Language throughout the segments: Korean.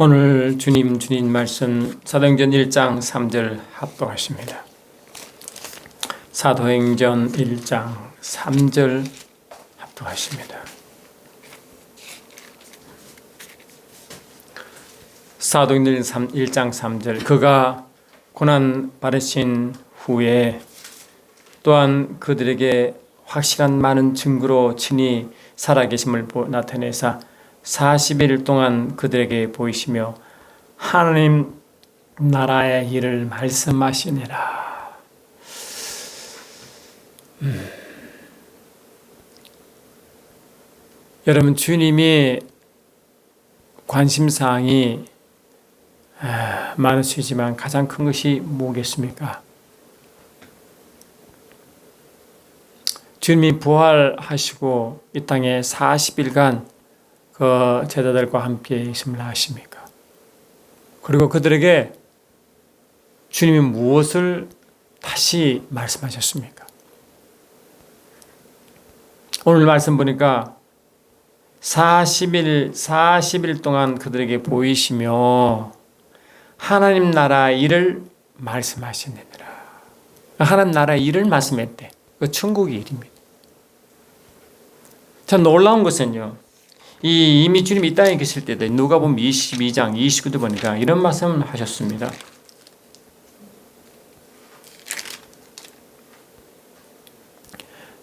오늘 주님 말씀 사도행전 1장 3절 합독하십니다. 사도행전 1장 3절 합독하십니다. 사도행전 1장 3절 그가 고난 받으신 후에 또한 그들에게 확실한 많은 증거로 친히 살아계심을 나타내사 40일 동안 그들에게 보이시며 하나님 나라의 일을 말씀하시니라. 여러분, 주님이 관심사항이 많으시지만 가장 큰 것이 뭐겠습니까? 주님이 부활하시고 이 땅에 40일간 그 제자들과 함께 있음을 아십니까? 그리고 그들에게 주님이 무엇을 다시 말씀하셨습니까? 오늘 말씀 보니까 40일 동안 그들에게 보이시며 하나님 나라 일을 말씀하시느니라. 하나님 나라 일을 말씀했대. 그 천국의 일입니다. 참 놀라운 것은요, 이미 주님이 이 땅에 계실 때도 누가복음 22장 29절 보니까 이런 말씀을 하셨습니다.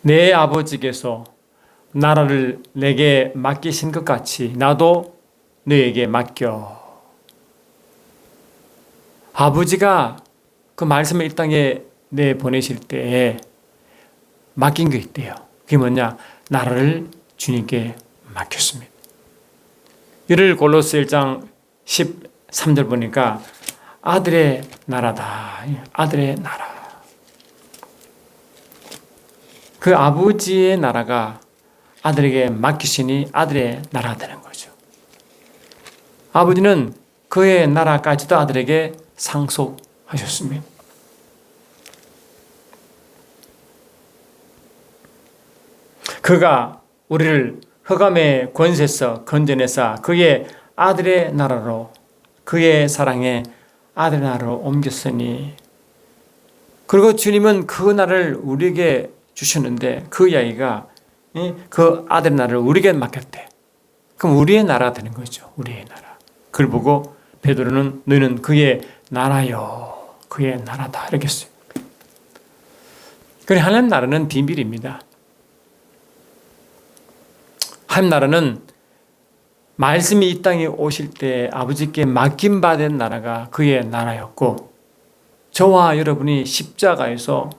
내 아버지께서 나라를 내게 맡기신 것 같이 나도 너에게 맡겨. 아버지가 그 말씀을 이 땅에 내보내실 때에 맡긴 게 있대요. 그게 뭐냐? 나라를 주님께 맡겼습니다. 이를 골로새 1장 13절 보니까 아들의 나라다. 아들의 나라. 그 아버지의 나라가 아들에게 맡기시니 아들의 나라가 되는 거죠. 아버지는 그의 나라까지도 아들에게 상속하셨습니다. 그가 우리를 흑암의 권세에서 건져내사 그의 아들의 나라로, 그의 사랑의 아들의 나라로 옮겼으니, 그리고 주님은 그 나라를 우리에게 주셨는데 그 이야기가 그 아들의 나라를 우리에게 맡겼대. 그럼 우리의 나라가 되는 거죠. 우리의 나라. 그걸 보고 베드로는 너희는 그의 나라요, 그의 나라다 이렇게 했어요. 그래, 하나님 나라는 비밀입니다. 하나님 나라는 말씀이 이 땅에 오실 때 아버지께 맡김받은 나라가 그의 나라였고, 저와 여러분이 십자가에서,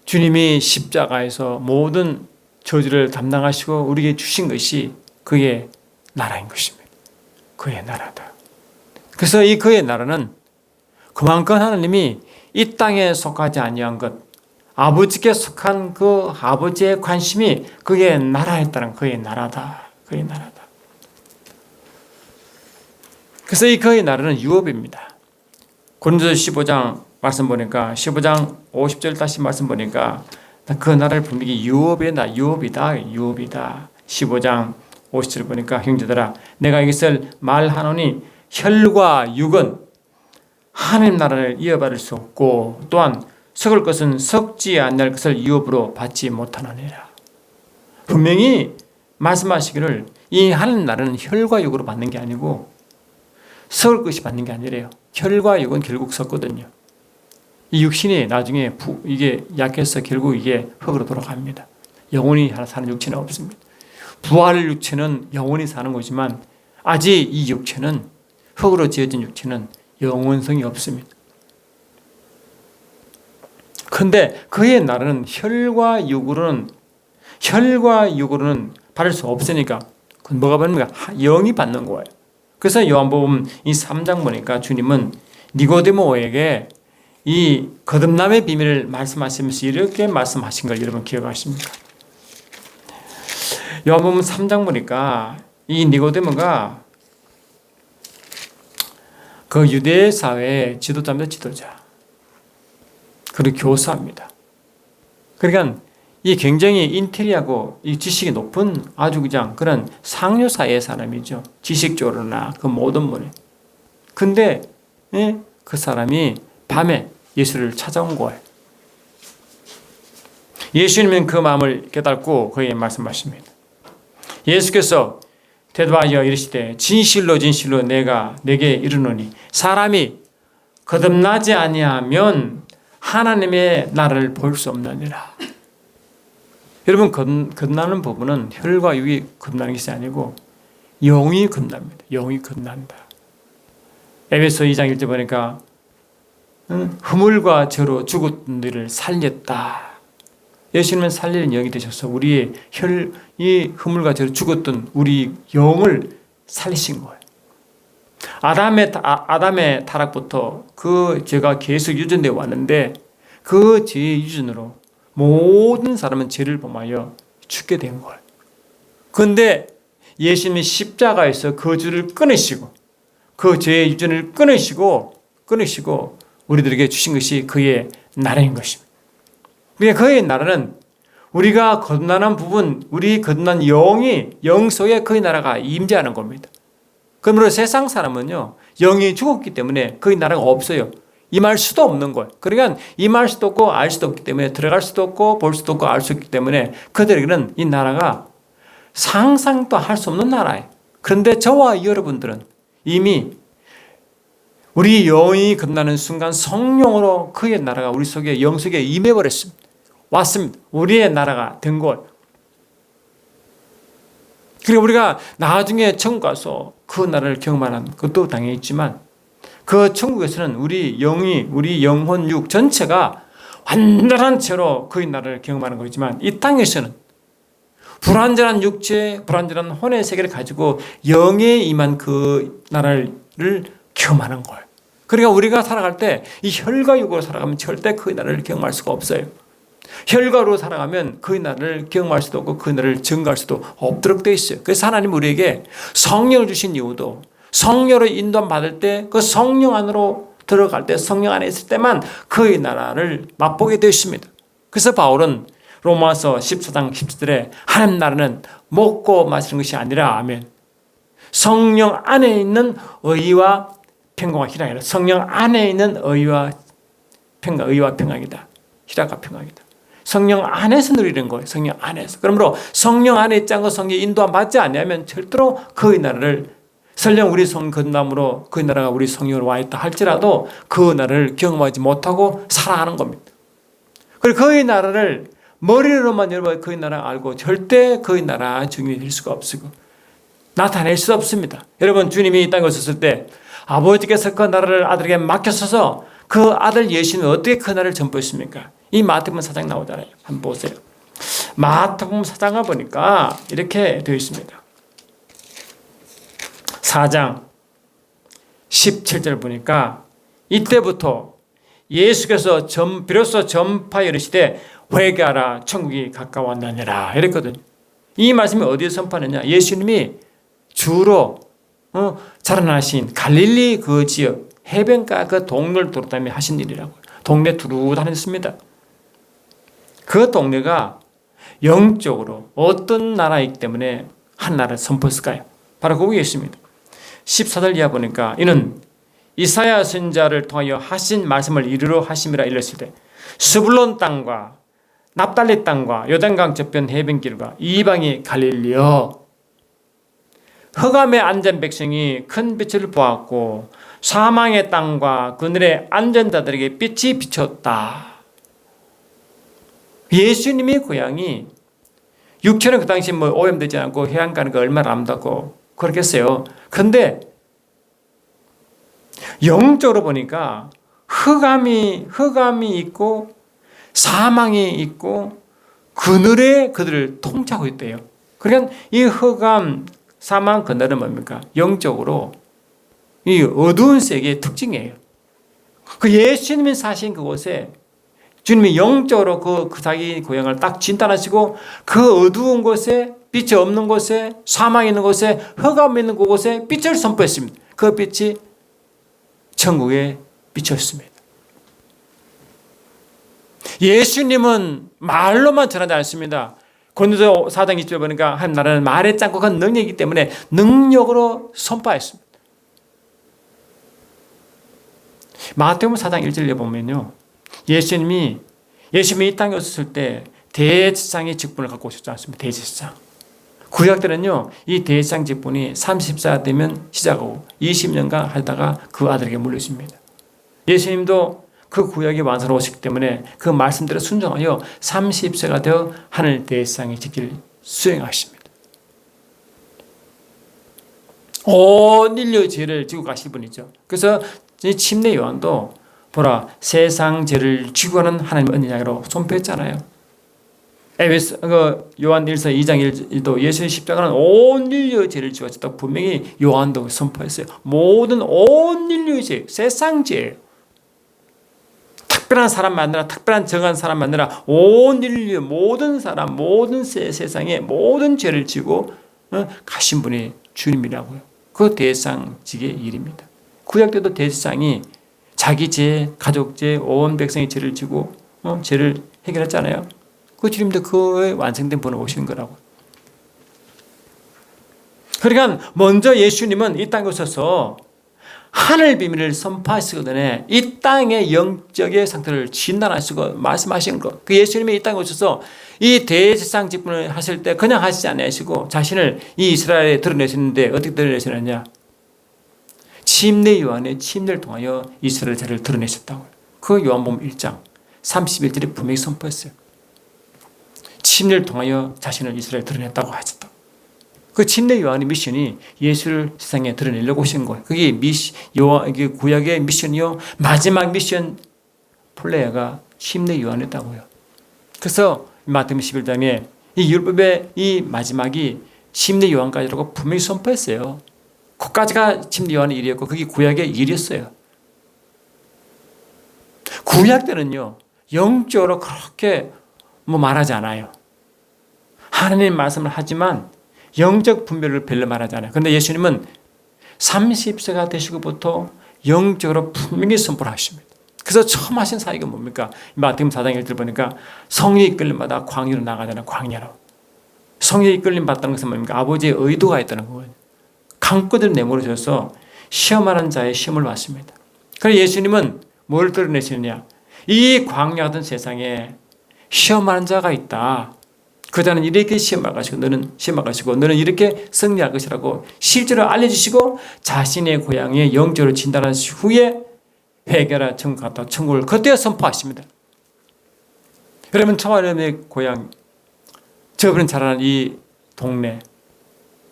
주님이 십자가에서 모든 저주를 담당하시고 우리에게 주신 것이 그의 나라인 것입니다. 그의 나라다. 그래서 이 그의 나라는 그만큼 하나님이 이 땅에 속하지 아니한 것, 아버지께 속한 그 아버지의 관심이 그의 나라였다는, 그의 나라다. 그의 나라다. 그래서 이 그의 나라는 유업입니다. 고린도서 15장 말씀 보니까, 15장 50절 다시 말씀 보니까 그 나라를 분명히 유업이다. 15장 50절 보니까 형제들아 내가 이것을 말하노니 혈과 육은 하나님 나라를 이어받을 수 없고 또한 썩을 것은 썩지 않을 것을 유업으로 받지 못하느니라. 분명히 말씀하시기를 이 하나님 나라는 혈과 육으로 받는 게 아니고 썩을 것이 받는 게 아니래요. 혈과 육은 결국 썩거든요. 이 육신이 나중에 이게 약해서 결국 이게 흙으로 돌아갑니다. 영원히 사는 육체는 없습니다. 부활 육체는 영원히 사는 거지만 아직 이 육체는, 흙으로 지어진 육체는 영원성이 없습니다. 그런데 그의 나라는 혈과 육으로는 받을 수 없으니까 그건 뭐가 받는 거야? 영이 받는 거예요. 그래서 요한복음 이 3장 보니까 주님은 니고데모에게 이 거듭남의 비밀을 말씀하시면서 이렇게 말씀하신 걸 여러분 기억하십니까? 요한복음 3장 보니까 이 니고데모가 그 유대 사회의 지도자입니다. 지도자. 그리고 교사입니다. 그러니까 이 굉장히 인텔리하고 이 지식이 높은 아주 그냥 그런 상류 사회의 사람이죠. 지식적으로나 그 모든 분에. 근데 그 사람이 밤에 예수를 찾아온 거예요. 예수님은 그 마음을 깨닫고 그에게 말씀하십니다. 예수께서 대답하여 이르시되 진실로 진실로 내가 내게 이르노니 사람이 거듭나지 아니하면 하나님의 나라를 볼 수 없느니라. 여러분, 거듭나는 부분은 혈과 육이 거듭나는 것이 아니고 영이 거듭납니다. 영이 거듭난다. 에베소 2장 1절 보니까 허물과 죄로 죽었던 너희를 살렸다. 예수님은 살리는 영이 되셔서 우리의 이 허물과 죄로 죽었던 우리 영을 살리신 거예요. 아담의 타락부터 그 죄가 계속 유전되어 왔는데 그 죄의 유전으로 모든 사람은 죄를 범하여 죽게 된 거예요. 그런데 예수님이 십자가에서 그 죄를 끊으시고 그 죄의 유전을 끊으시고 우리들에게 주신 것이 그의 나라인 것입니다. 그의 나라는 우리가 거듭나는 부분, 우리 거듭난 영 속에 그의 나라가 임재하는 겁니다. 그러므로 세상 사람은요, 영이 죽었기 때문에 그의 나라가 없어요. 임할 수도 없는 거예요. 그러니까 임할 수도 없고 알 수도 없기 때문에 들어갈 수도 없고 볼 수도 없고 알 수 없기 때문에 그들에게는 이 나라가 상상도 할 수 없는 나라예요. 그런데 저와 여러분들은 이미 우리 영이 거듭나는 순간 성령으로 그의 나라가 우리 속에 영 속에 임해버렸습니다. 왔습니다. 우리의 나라가 된 거예요. 그리고 우리가 나중에 천국 가서 그 나라를 경험하는 것도 당연히 있지만 그 천국에서는 우리 영이, 우리 영혼, 육 전체가 완전한 채로 그의 나라를 경험하는 거지만 이 땅에서는 불완전한 육체, 불완전한 혼의 세계를 가지고 영에 임한 그 나라를 경험하는 거예요. 그러니까 우리가 살아갈 때 이 혈과 육으로 살아가면 절대 그의 나라를 경험할 수가 없어요. 혈과로 살아가면 그의 나라를 경험할 수도 없고 그의 나라를 증거할 수도 없도록 되어 있어요. 그래서 하나님 우리에게 성령을 주신 이유도 성령으로 인도함 받을 때 그 성령 안으로 들어갈 때 성령 안에 있을 때만 그의 나라를 맛보게 되어 있습니다. 그래서 바울은 로마서 14장 17절에 하나님 나라는 먹고 마시는 것이 아니라 아멘. 성령 안에 있는 의와 평강과 희락이다. 성령 안에 있는 의와 평강이다. 희락과 평강이다. 성령 안에서 누리는 거예요. 성령 안에서. 그러므로 성령 안에 있지 않고 성령 인도함 받지 않으면 절대로 그의 나라를 설령 우리 성 건담으로 그의 나라가 우리 성령으로 와 있다 할지라도 그 나라를 경험하지 못하고 살아가는 겁니다. 그리고 그의 나라를 머리로만 여러분 그의 나라 알고 절대 그의 나라 증인이 될 수가 없고 나타낼 수 없습니다. 여러분 주님이 이 땅에 오셨을 때 아버지께서 그 나라를 아들에게 맡겼어서 그 아들 예수는 어떻게 그 나라를 전포했습니까? 이 마태복음 4장 나오잖아요. 한번 보세요. 마태복음 4장을 보니까 이렇게 되어 있습니다. 4장 17절 보니까 이때부터 예수께서 비로소 전파하여 이르시되 회개하라 천국이 가까웠느니라 이랬거든요. 이 말씀이 어디에 선포하느냐? 예수님이 주로 자라나신 갈릴리 그 지역 해변가 그 동네를 돌아다니며 하신 일이라고. 동네 두루 다녔습니다. 그 동네가 영적으로 어떤 나라이기 때문에 한 나라를 선포했을까요? 바로 거기에 있습니다. 14절 이하 보니까 이는 이사야 선지자를 통하여 하신 말씀을 이루려 하심이라 일렀을 때 스불론 땅과 납달리 땅과 요단강 저편 해변길과 이방이 갈릴리여 흑암에 앉은 백성이 큰 빛을 보았고 사망의 땅과 그늘에 앉은 자들에게 빛이 비쳤다. 예수님의 고향이 육체는 그 당시 오염되지 않고 해안 가는 거 얼마나 아름답고 그렇겠어요. 그런데 영적으로 보니까 흑암이 있고 사망이 있고 그늘에 그들을 통치하고 있대요. 그러니까 이 흑암, 사망, 그늘은 뭡니까? 영적으로 이 어두운 세계의 특징이에요. 그 예수님이 사신 그곳에 주님이 영적으로 그 자기 고향을 딱 진단하시고 그 어두운 곳에 빛이 없는 곳에 사망이 있는 곳에 흑암이 있는 그곳에 빛을 선포했습니다. 그 빛이 천국의 빛이었습니다. 예수님은 말로만 전하지 않습니다. 고린도서 4장 20절 보니까 하나님 나라는 말에 짱고 간 능력이기 때문에 능력으로 선포했습니다. 마태복음 4장 1절에 보면요. 예수님이 이 땅에 오셨을 때 대제사장의 직분을 갖고 오셨지 않습니까? 대제사장. 구약 때는요, 이 대제사장 직분이 30세가 되면 시작하고 20년간 하다가 그 아들에게 물려줍니다. 예수님도 그 구약이 완성으로 오셨기 때문에 그 말씀대로 순종하여 30세가 되어 하늘 대제사장의 직기를 수행하십니다. 온 인류의 죄를 지고 가실 분이죠. 그래서 침례 요한도 보라, 세상 죄를 지고 가는 하나님의 언약으로 선포했잖아요. 요한 1서 2장 1도 예수의 십자가는 온 인류의 죄를 지고 가셨다고 분명히 요한도 선포했어요. 모든 온 인류의 죄, 세상 죄, 특별한 사람 만나라, 특별한 정한 사람 만나라, 온 인류 모든 사람, 모든 세상의 모든 죄를 지고 가신 분이 주님이라고요. 그 대제사장직의 일입니다. 구약 때도 대제사장이 자기 죄, 가족 죄, 온 백성의 죄를 지고 죄를 해결했잖아요. 그 주님도 그에 완성된 분을 오시는 거라고. 그러니까 먼저 예수님은 이 땅에 오셔서 하늘 비밀을 선포하시거든요. 이 땅의 영적의 상태를 진단하시고 말씀하신 것. 그 예수님이 이 땅에 오셔서 이 대제사장 직분을 하실 때 그냥 하시지 않으시고 자신을 이 이스라엘에 드러내시는데 어떻게 드러내시느냐? 침례 요한의 침례를 통하여 이스라엘 자를 드러내셨다고요. 그 요한복음 1장 31절에 분명히 선포했어요. 침례를 통하여 자신을 이스라엘에 드러냈다고 하셨다. 그 침례 요한의 미션이 예수를 세상에 드러내려고 오신 거예요. 그게 구약의 미션이요. 마지막 미션 플레이어가 침례 요한이었다고요. 그래서 마태복음 11장에 이 율법의 이 마지막이 침례 요한까지라고 분명히 선포했어요. 그까지가 침례 요한의 일이었고 그게 구약의 일이었어요. 구약 때는요. 영적으로 그렇게 말하지 않아요. 하나님 말씀을 하지만 영적 분별을 별로 말하지 않아요. 그런데 예수님은 30세가 되시고부터 영적으로 분명히 선포를 하십니다. 그래서 처음 하신 사역이 뭡니까? 마태복음 4장 1절 보니까 성령이 이끌림마다 광야로 나가잖아요. 광야로. 성령이 이끌림 받다는 것은 뭡니까? 아버지의 의도가 있다는 거예요. 강구들 내몰으셔서 시험하는 자의 시험을 받습니다. 그래서 예수님은 뭘 드러내시느냐? 이 광야 같은 세상에 시험하는 자가 있다. 그 자는 이렇게 시험할 것이고 너는 시험할 것이고 너는 이렇게 승리할 것이라고 실제로 알려주시고 자신의 고향에 영적으로 진단하신 후에 회개하라 천국 갔다 천국을 그때 선포하십니다. 그러면 저와 여러분의 고향, 저분은 자라는 이 동네,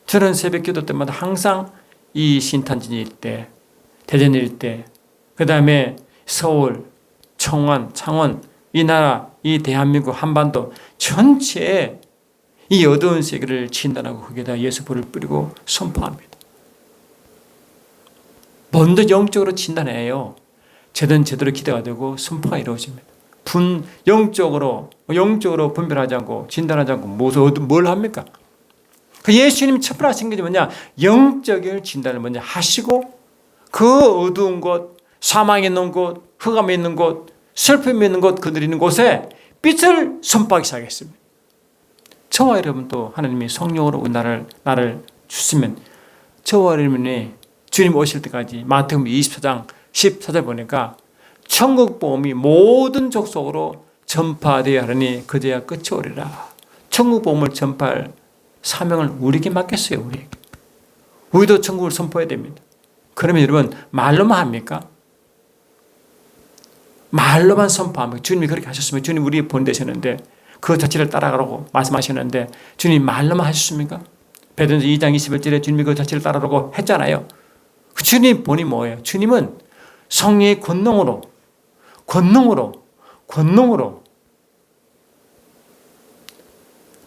저는 새벽 기도 때마다 항상 이 신탄진 일대, 대전 일대, 그 다음에 서울, 청원, 창원, 이 나라, 이 대한민국 한반도 전체에 이 어두운 세계를 진단하고 거기에다 예수 불을 뿌리고 선포합니다. 먼저 영적으로 진단해요. 제대로 기대가 되고 선포가 이루어집니다. 영적으로 분별하지 않고 진단하지 않고 뭘 합니까? 그 예수님이 첫 하신 게 뭐냐? 영적인 진단을 먼저 하시고 그 어두운 곳, 사망에 있는 곳, 흑암에 있는 곳, 슬픔이 있는 곳, 그들이 있는 곳에 빛을 선포하기 시작했습니다. 저와 여러분도 하나님이 성령으로 나를 주시면 저와 여러분이 주님 오실 때까지 마태복음 24장 14절 보니까 천국 복음이 모든 족속으로 전파되어야 하니 그제야 끝이 오리라. 천국 복음을 전파할 사명을 우리에게 맡겼어요. 우리에게. 우리도 천국을 선포해야 됩니다. 그러면 여러분 말로만 합니까? 말로만 선포합니다. 주님이 그렇게 하셨으면 주님 우리에 보내셨는데 그 자체를 따라가라고 말씀하셨는데 주님 말로만 하셨습니까? 베드로전서 2장 21절에 주님이 그 자체를 따라가라고 했잖아요. 주님 본이 뭐예요? 주님은 성령의 권능으로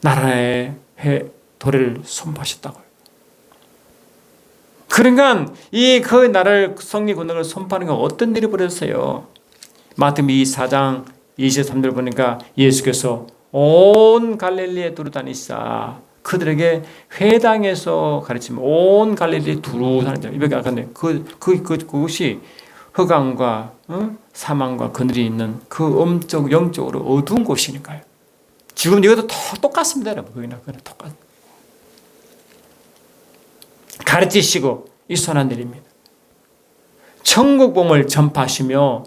나라의 도래를 선포하셨다고요. 그러니까 그 나라를 성령의 권능을 선포하는 건 어떤 일이 벌어졌어요? 마태복음 4장 23절 보니까 예수께서 온 갈릴리에 두루 다니시사 그들에게 회당에서 가르치면 온 갈릴리에 두루 다니자. 이렇게 아까네. 그것이 흑암과 사망과 그늘이 있는 그 엄청 영적으로 어두운 곳이니까요. 지금 이것도 똑같습니다, 여러분. 거기나 똑같. 가르치시고 이 손 안 내립니다. 천국 복음을 전파하시며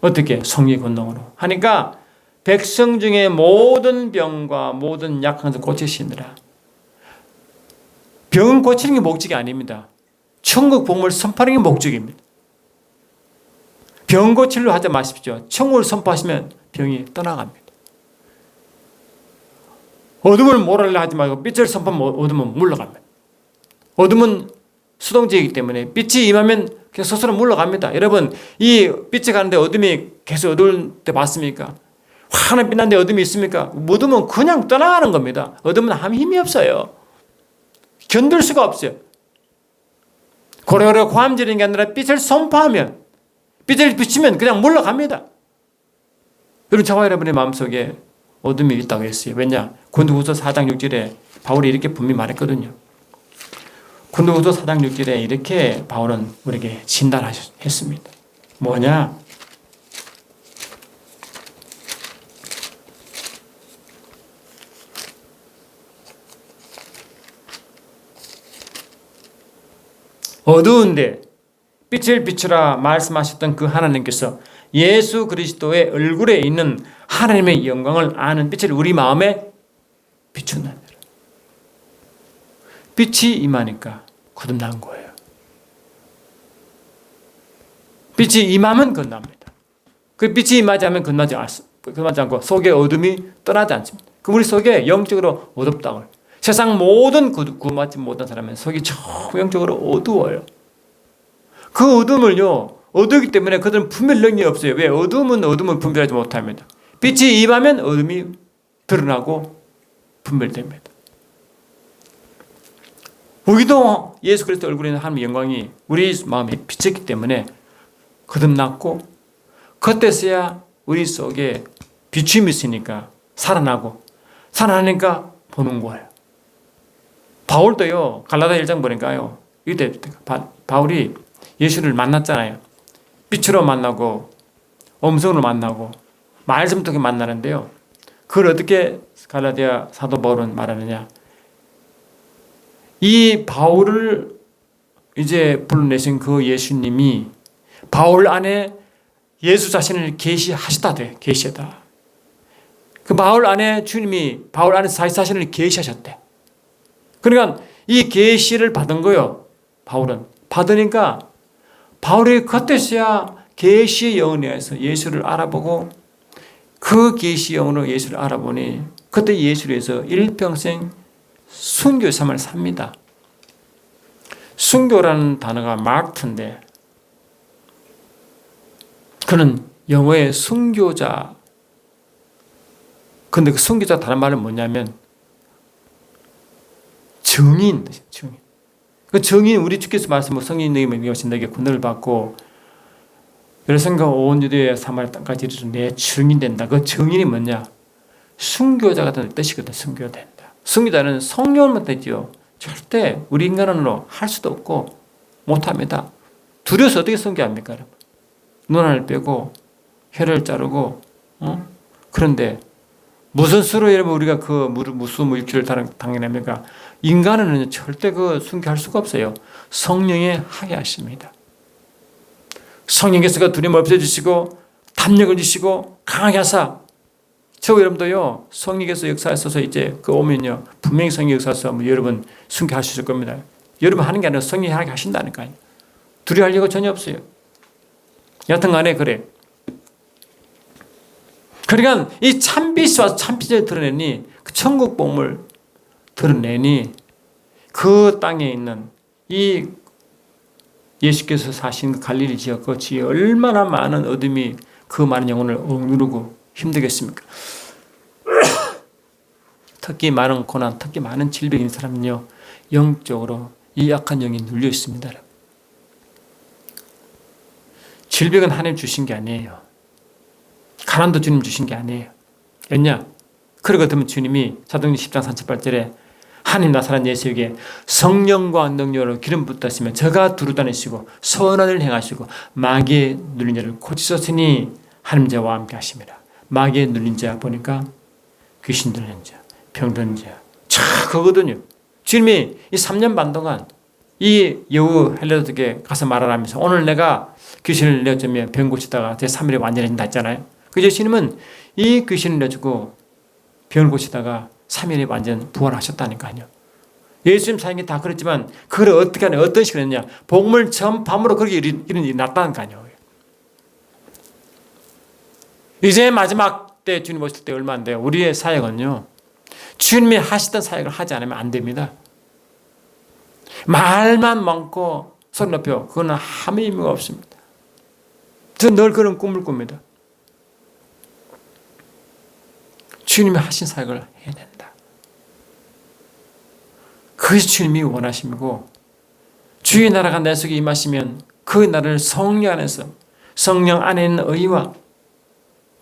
어떻게 성리 권능으로 하니까 백성 중에 모든 병과 모든 약한 것을 고치시느라. 병은 고치는 게 목적이 아닙니다. 천국 복음을 선포하는 게 목적입니다. 병 고치려 하지 마십시오. 천국을 선포하시면 병이 떠나갑니다. 어둠을 몰아내려 하지 말고 빛을 선포하면 어둠은 물러갑니다. 어둠은 수동적이기 때문에 빛이 임하면 그냥 스스로 물러갑니다. 여러분, 이 빛이 가는데 어둠이 계속 어두울 때 봤습니까? 환한 빛나는데 어둠이 있습니까? 어둠은 그냥 떠나가는 겁니다. 어둠은 아무 힘이 없어요. 견딜 수가 없어요. 고래고래 고함지르는 게 아니라 빛을 선포하면, 빛을 비치면 그냥 물러갑니다. 여러분, 저와 여러분의 마음속에 어둠이 있다고 했어요. 왜냐? 고린도후서 4장 6절에 바울이 이렇게 분명히 말했거든요. 고린도후서 4장 6절에 이렇게 바울은 우리에게 진단했습니다. 뭐냐? 어두운데 빛을 비추라 말씀하셨던 그 하나님께서 예수 그리스도의 얼굴에 있는 하나님의 영광을 아는 빛을 우리 마음에 비춘다는 거예요. 빛이 임하니까 거듭난 거예요. 빛이 임하면 거듭납니다. 그 빛이 임하지 않으면 거듭나지 않고 속에 어둠이 떠나지 않습니다. 그 우리 속에 영적으로 어둡다고. 세상 모든 구원받지 못한 사람은 속이 저 영적으로 어두워요. 그 어둠을요, 어두우기 때문에 그들은 분별 능력이 없어요. 왜? 어둠은 어둠을 분별하지 못합니다. 빛이 임하면 어둠이 드러나고 분별됩니다. 우리도 예수 그리스도 얼굴에 있는 하나님의 영광이 우리 마음에 비쳤기 때문에 거듭났고, 그때서야 우리 속에 비춤이 있으니까 살아나고, 살아나니까 보는 거예요. 바울도요, 갈라디아 1장 보니까요, 이때 바울이 예수를 만났잖아요. 빛으로 만나고 음성으로 만나고 말씀 통해 만나는데요. 그걸 어떻게 갈라디아 사도 바울은 말하느냐? 이 바울을 이제 불러내신 그 예수님이 바울 안에 예수 자신을 계시하셨다 돼. 계시다. 그 바울 안에 주님이 바울 안에 자신을 계시하셨대. 그러니까 이 계시를 받은 거요. 바울은 받으니까 바울이 그때서야 계시의 영에 의해서 예수를 알아보고, 그 계시의 영으로 예수를 알아보니 그때 예수를 위해서 일평생 순교의 삶을 삽니다. 순교라는 단어가 마르트인데, 그는 영어의 순교자. 근데 그 순교자 다른 말은 뭐냐면 증인. 증인. 그 증인, 우리 주께서 말씀, 성인에게 명령하신 내게 권능을 받고 열성과 온 유대와 사마리아 땅까지 이르러 내 증인된다. 그 증인이 뭐냐? 순교자 같은 뜻이거든. 순교된다. 순교자는 성령만 되지요. 절대 우리 인간으로 할 수도 없고 못합니다. 두려워서 어떻게 순교합니까? 여러분? 눈알을 빼고 혀를 자르고, 그런데 무슨 수로 여러분 우리가 그 무슨 물질을 당연합니까? 인간은 절대 그 순교할 수가 없어요. 성령이 하게 하십니다. 성령께서 그 두려움을 없애주시고 담력을 주시고 강하게 하사. 저 여러분도요, 성령께서 역사하셔서 이제 그 오면요, 분명히 성령 역사하셔서 여러분 순교하실 겁니다. 여러분 하는 게 아니라 성령이 하게 하신다니까요. 두려워할 이유가 전혀 없어요. 여튼 간에 그래. 그러니까 이 참빛과 참빛을 드러내니, 그 천국 복음을 드러내니, 그 땅에 있는 이 예수께서 사신 그 갈릴리 지역, 그 지역에 얼마나 많은 어둠이 그 많은 영혼을 억누르고 힘들겠습니까? 특히 많은 고난, 특히 많은 질병인 사람은요, 영적으로 이 약한 영이 눌려 있습니다. 질병은 하나님 주신 게 아니에요. 가난도 주님 주신 게 아니에요. 왜냐? 그러거든 주님이 사도행전 10장 38절에 하나님 나사렛 예수에게 성령과 능력으로 기름 붓다시며 저가 두루 다니시고 선언을 행하시고 마귀의 눌린 자를 고치셨으니 하나님 저와 함께 하심이라. 마귀의 눌린 자 보니까 귀신 들린 자, 병든 자, 참 그거거든요. 주님이 이 3년 반 동안 이 여우 헬로드에게 가서 말하라면서 오늘 내가 귀신을 내어주면 병 고치다가 제3일에 완전해진다 했잖아요. 그 예수님은 이 귀신을 내주고 병을 고치다가 3일에 완전 부활하셨다니까요. 예수님 사역이 다 그랬지만 그걸 어떻게 하냐, 어떤 식으로 했냐, 복음을 전파함으로 그렇게 이런 일이 났다니까요. 이제 마지막 때 주님 오실 때 얼마 안 돼요. 우리의 사역은요, 주님이 하시던 사역을 하지 않으면 안 됩니다. 말만 많고 소리 높여, 그거는 아무 의미가 없습니다. 저는 늘 그런 꿈을 꿉니다. 주님이 하신 사역을 해낸다. 그것이 주님이 원하심이고, 주의 나라가 내 속에 임하시면 그 나라를 성령 안에서, 성령 안에 있는 의와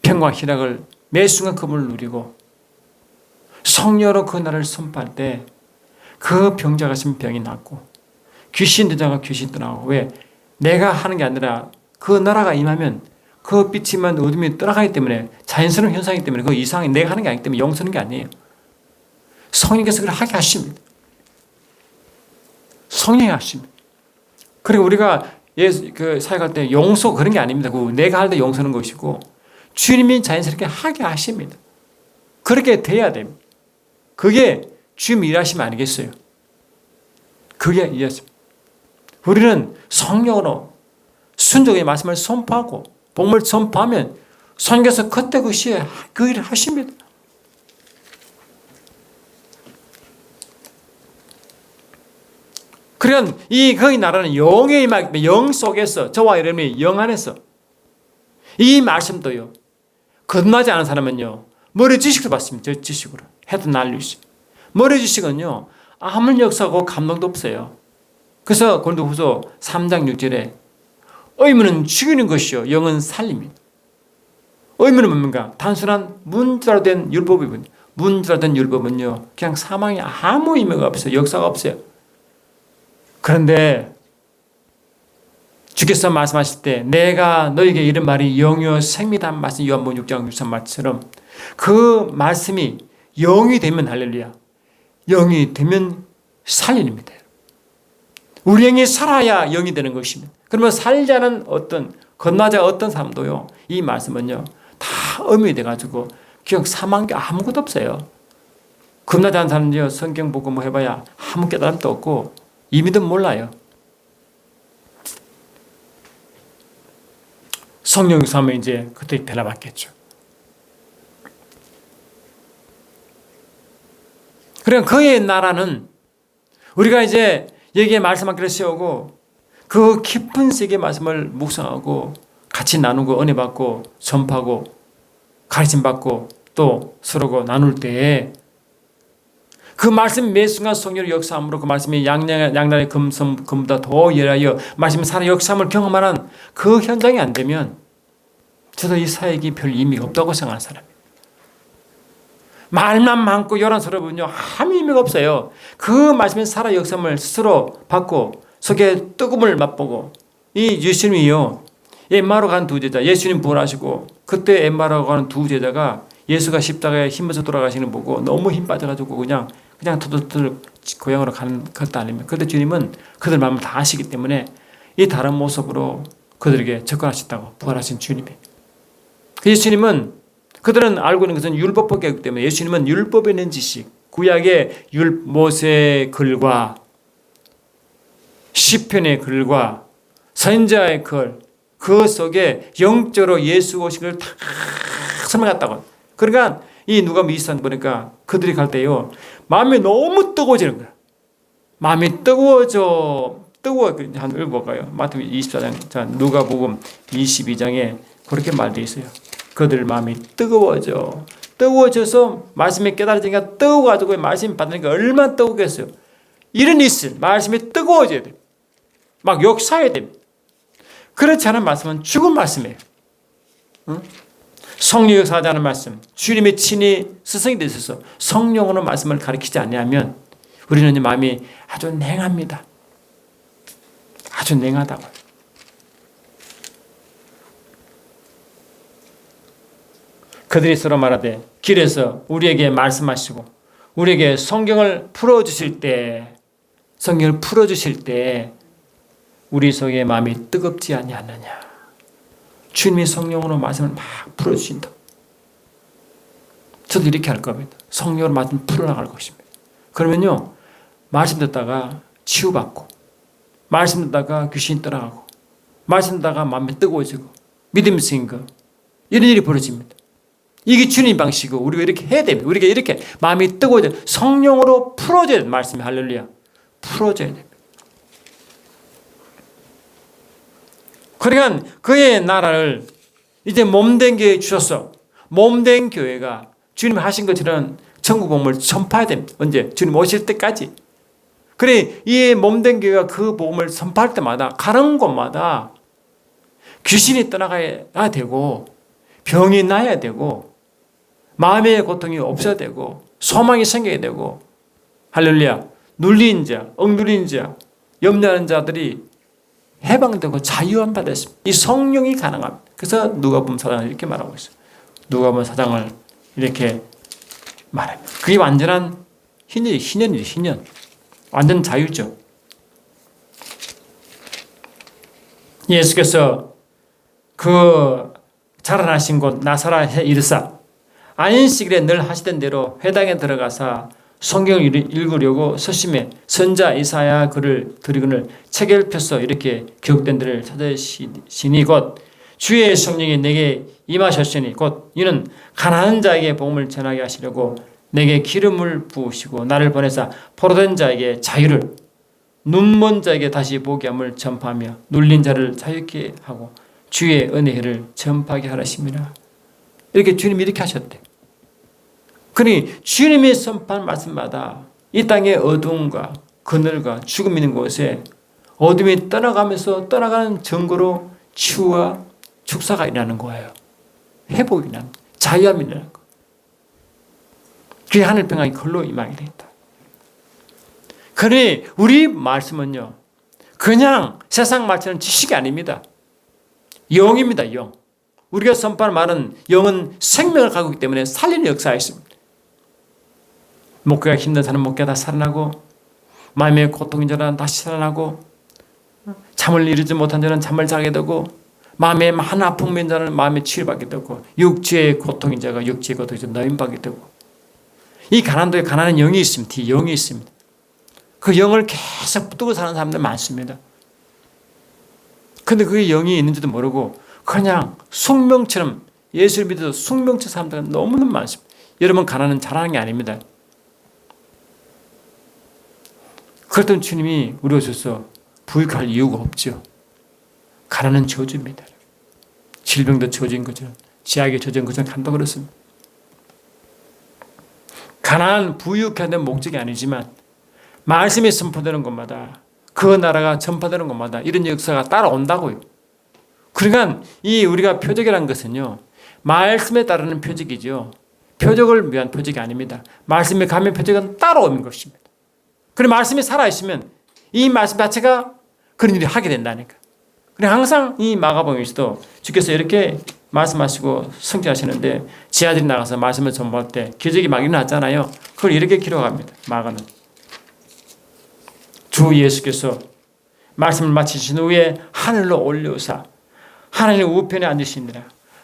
평과 희락을 매 순간 그분을 누리고 성령으로 그 나라를 선포할 때 그 병자가 있으면 병이 낫고 귀신 든 자가 귀신 떠나고, 왜? 내가 하는 게 아니라 그 나라가 임하면 그 빛이면 어둠이 떠나가기 때문에, 자연스러운 현상이기 때문에, 그 이상이 내가 하는 게 아니기 때문에 영서는 게 아니에요. 성령께서 그걸 하게 하십니다. 성령이 하십니다. 그리고 우리가 사역할 때 용서 그런 게 아닙니다. 내가 할 때 용서는 것이고 주님이 자연스럽게 하게 하십니다. 그렇게 돼야 됩니다. 그게 주님 일하시면 아니겠어요? 그게 일하십니다. 우리는 성령으로 순종의 말씀을 선포하고 복음을 선포하면 성령께서 그때 그 시에 그 일을 하십니다. 그러니까 거의 나라는 영의 임하기 때문에 영 속에서, 저와 여러분이 영 안에서 이 말씀도요, 거듭나지 않은 사람은요, 머리 지식을 받습니다. 저 지식으로 해도 날리시. 머리 지식은요, 아무 역사고 감동도 없어요. 그래서 고린도후서 3장 6절에 의무는 죽이는 것이요 영은 살립니다. 의무는 뭡니까? 단순한 문자로 된 율법이군요. 문자로 된 율법은요, 그냥 사망에 아무 의미가 없어요. 역사가 없어요. 그런데 주께서 말씀하실 때 내가 너에게 이런 말이 영이요 생미다 말씀, 요한복음 6장 63말처럼 그 말씀이 영이 되면, 할렐루야, 영이 되면 살림입니다. 우리 영이 살아야 영이 되는 것입니다. 그러면 살자는 건너자 어떤 사람도요, 이 말씀은요 다 의미돼 가지고 그냥 사망한 게 아무것도 없어요. 겁나지 않은 사람은요, 성경 보고 뭐 해봐야 아무 깨달음도 없고 이미도 몰라요. 성령 육사하면 이제 그때 변화받겠죠. 그러니까 그의 나라는 우리가 이제 여기에 말씀하기를 세우고 그 깊은 세계의 말씀을 묵상하고 같이 나누고 은혜 받고 전파하고 가르침 받고 또 서로 나눌 때에 그 말씀 매 순간 성령의 역사함으로 그 말씀이 양날의 금보다 더 예하여 말씀이 살아 역사함을 경험하는 그 현장이 안 되면 저도 이 사역이 별 의미가 없다고 생각하는 사람이에요. 말만 많고 요란스러우면요 아무 의미가 없어요. 그 말씀이 살아 역사함을 스스로 받고 속에 뜨거움을 맛보고, 이 예수님이요, 엠마오로 간 두 제자, 예수님 부활하시고 그때 엠마오로 가는 두 제자가 예수가 십자가에 힘에서 돌아가시는 거 보고 너무 힘 빠져가지고 그냥 터득 고향으로 가는 것도 아닙니다. 그런데 주님은 그들 마음을 다 아시기 때문에 이 다른 모습으로 그들에게 접근하셨다고, 부활하신 주님이. 예수님은, 그들은 알고 있는 것은 율법밖에 없기 때문에 예수님은 율법에 있는 지식, 구약의 모세의 글과 시편의 글과 선지자의 글, 그 속에 영적으로 예수 오신 걸 다 설명했다고. 그러니까 이 누가복음 24장 보니까 그들이 갈 때요 마음이 너무 뜨거워지는 거야. 마음이 뜨거워. 한번 읽어볼까요? 마태복음 24장, 자, 누가복음 22장에 그렇게 말되어 있어요. 그들 마음이 뜨거워져서 말씀이 깨달아지니까 뜨거워가지고 말씀 받으니까 얼마나 뜨겁겠어요. 이런 일을 말씀이 뜨거워져야 돼요. 막 역사해야 됩니다. 그렇지 않은 말씀은 죽은 말씀이에요. 응? 성령 역사하지 않은 말씀, 주님의 친히 스승이 되셔서 성령으로 말씀을 가르치지 않냐면 우리는 마음이 아주 냉합니다. 아주 냉하다고. 그들이 서로 말하되 길에서 우리에게 말씀하시고 우리에게 성경을 풀어주실 때 성경을 풀어주실 때 우리 속에 마음이 뜨겁지 아니하느냐. 주님이 성령으로 말씀을 막 풀어주신다. 저도 이렇게 할 겁니다. 성령으로 말씀 풀어나갈 것입니다. 그러면요, 말씀 듣다가 치유받고, 말씀 듣다가 귀신이 떠나가고, 말씀 듣다가 마음이 뜨거워지고, 믿음이 생기고, 이런 일이 벌어집니다. 이게 주님 방식이고, 우리가 이렇게 해야 됩니다. 우리가 이렇게 마음이 뜨거워져, 성령으로 풀어줘야 돼요. 말씀이 할렐루야. 풀어줘야 됩니다. 그러니까 그의 나라를 이제 몸된 교회에 주셨어. 몸된 교회가 주님 하신 것처럼 천국 복음을 전파해야 됩니다. 언제? 주님 오실 때까지. 그래, 이 몸된 교회가 그 복음을 선포할 때마다 가는 곳마다 귀신이 떠나가야 되고, 병이 나야 되고, 마음의 고통이 없어야 되고, 소망이 생겨야 되고, 할렐루야. 눌린 자, 억눌린 자, 염려하는 자들이 해방되고 자유함 받았습니다. 이 성령이 가능합니다. 그래서 누가복음 4장을 이렇게 말하고 있어요. 누가복음 4장을 이렇게 말합니다. 그게 완전한 희년이죠, 희년. 완전 자유죠. 예수께서 그 자라나신 곳 나사렛에 이르사 안식일에 늘 하시던 대로 회당에 들어가사 성경을 읽으려고 서심해 선자 이사야 글을 들이거늘 책을 펴서 이렇게 기록된 데를 찾으시니 곧 주의 성령이 내게 임하셨으니 곧 이는 가난한 자에게 복음을 전하게 하시려고 내게 기름을 부으시고 나를 보내사 포로된 자에게 자유를 눈먼 자에게 다시 보게 함을 전파하며 눌린 자를 자유케 하고 주의 은혜를 전파하게 하라십니다. 이렇게 주님이 이렇게 하셨대. 그러니 주님이 선포한 말씀마다 이 땅의 어두움과 그늘과 죽음 있는 곳에 어둠이 떠나가면서 떠나가는 증거로 치유와 축사가 일어나는 거예요. 회복이 일어나는 거예요. 자유함이 일어나는 거예요. 그게 하늘 평강이 걸로 임하게 되겠다. 그러니 우리 말씀은요, 그냥 세상 말처럼 지식이 아닙니다. 영입니다. 영. 우리가 선포하는 말은 영은 생명을 가지고 있기 때문에 살리는 역사가 있습니다. 목회가 힘든 사람은 목회가 다 살아나고, 마음의 고통인 자는 다시 살아나고, 잠을 이루지 못한 자는 잠을 자게 되고, 마음에 많은 아픔 있는 자는 마음에 치유받게 되고, 육체의 고통인 자가 육체의 고통인 자가 노임받게 되고, 이 가난도에 가난한 영이 있습니다. 영이 있습니다. 그 영을 계속 붙들고 사는 사람들 많습니다. 근데 그 영이 있는지도 모르고 그냥 숙명처럼 예수를 믿어서 숙명처럼 사람들은 너무너무 많습니다. 여러분, 가난은 잘하는 게 아닙니다. 그렇다면 주님이 우리 오셔서 부유할 이유가 없죠. 가난은 저주입니다. 질병도 저주인 것처럼, 지하게 저주인 것처럼 간도 그렇습니다. 가난은 부유케 하는 목적이 아니지만 말씀이 선포되는 곳마다, 그 나라가 전파되는 곳마다 이런 역사가 따라온다고요. 그러니까 이 우리가 표적이라는 것은요, 말씀에 따르는 표적이죠. 표적을 위한 표적이 아닙니다. 말씀에 가면 표적은 따라오는 것입니다. 그리고 말씀이 살아있으면 이 말씀 자체가 그런 일을 하게 된다니까. 그래, 항상 이 마가복음에서도 주께서 이렇게 말씀하시고 성취하시는데, 제 아들이 나가서 말씀을 전파할 때 기적이 막 일어났잖아요. 그걸 이렇게 기록합니다. 마가는 주 예수께서 말씀을 마치신 후에 하늘로 올려오사 하나님 우편에 앉으시니라.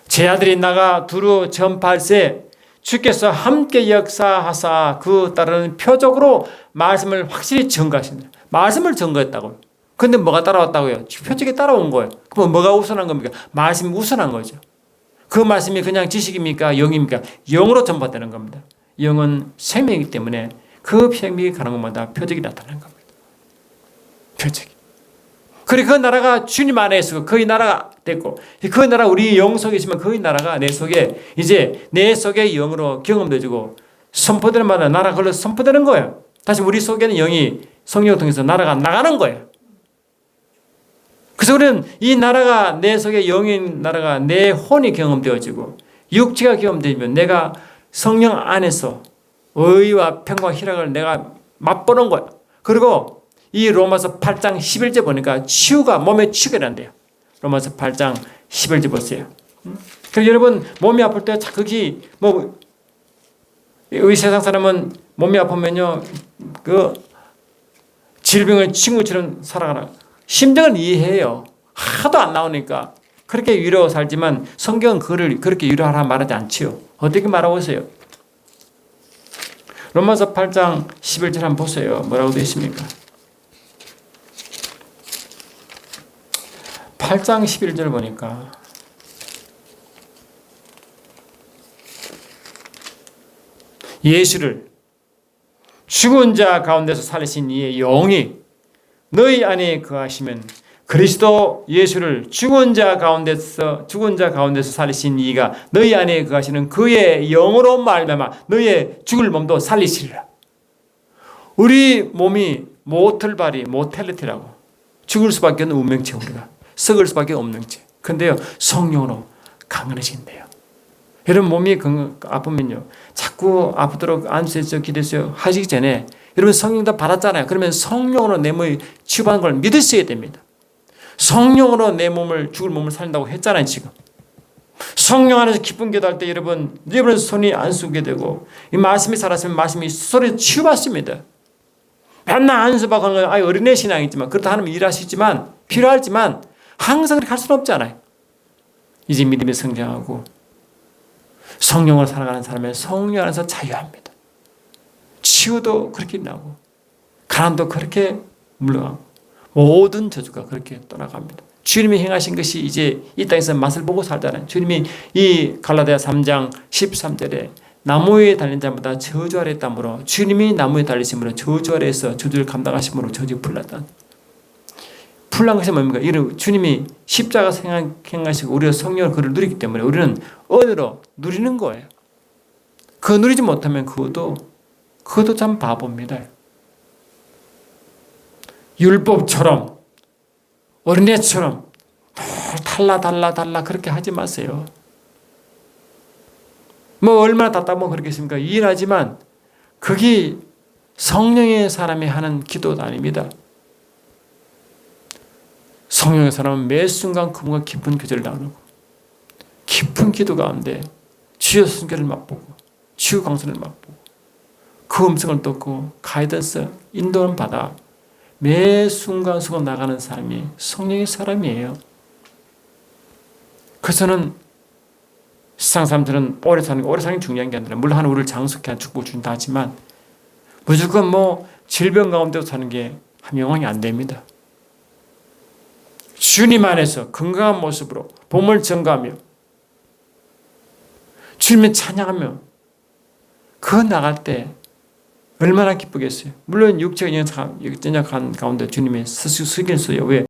제 아들이 나가 두루 전파할세 주께서 함께 역사하사 그 따르는 표적으로 말씀을 확실히 증거하신다. 말씀을 증거했다고요. 근데 뭐가 따라왔다고요? 표적이 따라온 거예요. 그럼 뭐가 우선한 겁니까? 말씀이 우선한 거죠. 그 말씀이 그냥 지식입니까? 영입니까? 영으로 전파되는 겁니다. 영은 생명이기 때문에 그 생명이 가는 곳마다 표적이 나타나는 겁니다. 표적이. 그리고 그 나라가 주님 안에 있고 그 나라가 됐고, 그 나라 우리 영 속에 있으면 그 나라가 내 속에 이제 내 속의 영으로 경험되어지고 선포되는 마다 나라가 걸려 선포되는 거예요. 다시 우리 속에는 영이 성령을 통해서 나라가 나가는 거예요. 그래서 우리는 이 나라가 내 속에 영인 나라가 내 혼이 경험되어지고 육체가 경험되면 내가 성령 안에서 의와 평과 희락을 내가 맛보는 거예요. 그리고 이 로마서 8장 11절 보니까 치유가 몸에 치유가 난대요. 로마서 8장 11절 보세요. 그래서 여러분, 몸이 아플 때 자극이 우리 세상 사람은 몸이 아프면요, 그 질병을 친구처럼 살아가라. 심정은 이해해요. 하도 안 나오니까 그렇게 위로 살지만 성경은 그를 그렇게 위로하라 말하지 않지요. 어떻게 말하고 있어요? 로마서 8장 11절 한번 보세요. 뭐라고 되어 있습니까? 8장 11절 보니까 예수를 죽은 자 가운데서 살리신 이의 영이 너희 안에 거하시면 그리스도 예수를 죽은 자 가운데서 살리신 이가 너희 안에 거하시는 그의 영으로 말미암아 너희의 죽을 몸도 살리시리라. 우리 몸이 모텔리티라고 죽을 수밖에 없는 운명체, 우리가 썩을 수밖에 없는 채. 근데요, 성령으로 강건해진대요. 여러분 몸이 아프면요, 자꾸 아프도록 안수해서 기도해서 하시기 전에 여러분 성령 다 받았잖아요. 그러면 성령으로 내 몸이 치유받는 걸 믿으셔야 됩니다. 성령으로 내 몸을, 죽을 몸을 살린다고 했잖아요, 지금. 성령 안에서 기쁜 기도할 때 여러분 손이 안 쑤게 되고, 이 말씀이 살았으면 말씀이 스스로 치유받습니다. 맨날 안수받고 하는 건 어린애 신앙이지만, 그렇다 하면 일하시지만, 필요하지만, 항상 그렇게 할 수는 없잖아요. 이제 믿음이 성장하고, 성령으로 살아가는 사람은 성령 안에서 자유합니다. 치유도 그렇게 나고, 가난도 그렇게 물러가고, 모든 저주가 그렇게 떠나갑니다. 주님이 행하신 것이 이제 이 땅에서 맛을 보고 살잖아요. 주님이 이 갈라디아 3장 13절에 나무에 달린 자마다 저주 아래 있다므로, 주님이 나무에 달리심으로 저주 아래에서 저주를 감당하심으로 저주 풀렸다. 풀난 것이 뭡니까? 이런 주님이 십자가 행하시고 우리가 성령을 그를 누리기 때문에 우리는 은혜로 누리는 거예요. 그거 누리지 못하면 그것도 참 바보입니다. 율법처럼 어린애처럼 달라 그렇게 하지 마세요. 뭐 얼마나 답답하면 그렇겠습니까? 일하지만 그게 성령의 사람이 하는 기도도 아닙니다. 성령의 사람은 매 순간 그분과 깊은 교제를 나누고 깊은 기도 가운데 주여 순결을 맛보고 치유 강선을 맛보고 그 음성을 듣고 가이던스 인도는 받아 매 순간순간 나가는 사람이 성령의 사람이에요. 그래서는 세상 사람들은 오래 사는 게 중요한 게 아니라, 물론 우리를 장수케 한 축복을 준다 하지만 무조건 질병 가운데서 사는 게 영원히 안 됩니다. 주님 안에서 건강한 모습으로 봄을 증거하며 주님을 찬양하며 그거 나갈 때 얼마나 기쁘겠어요. 물론 육체가 연약한 가운데 주님의 스승을 써요. 왜?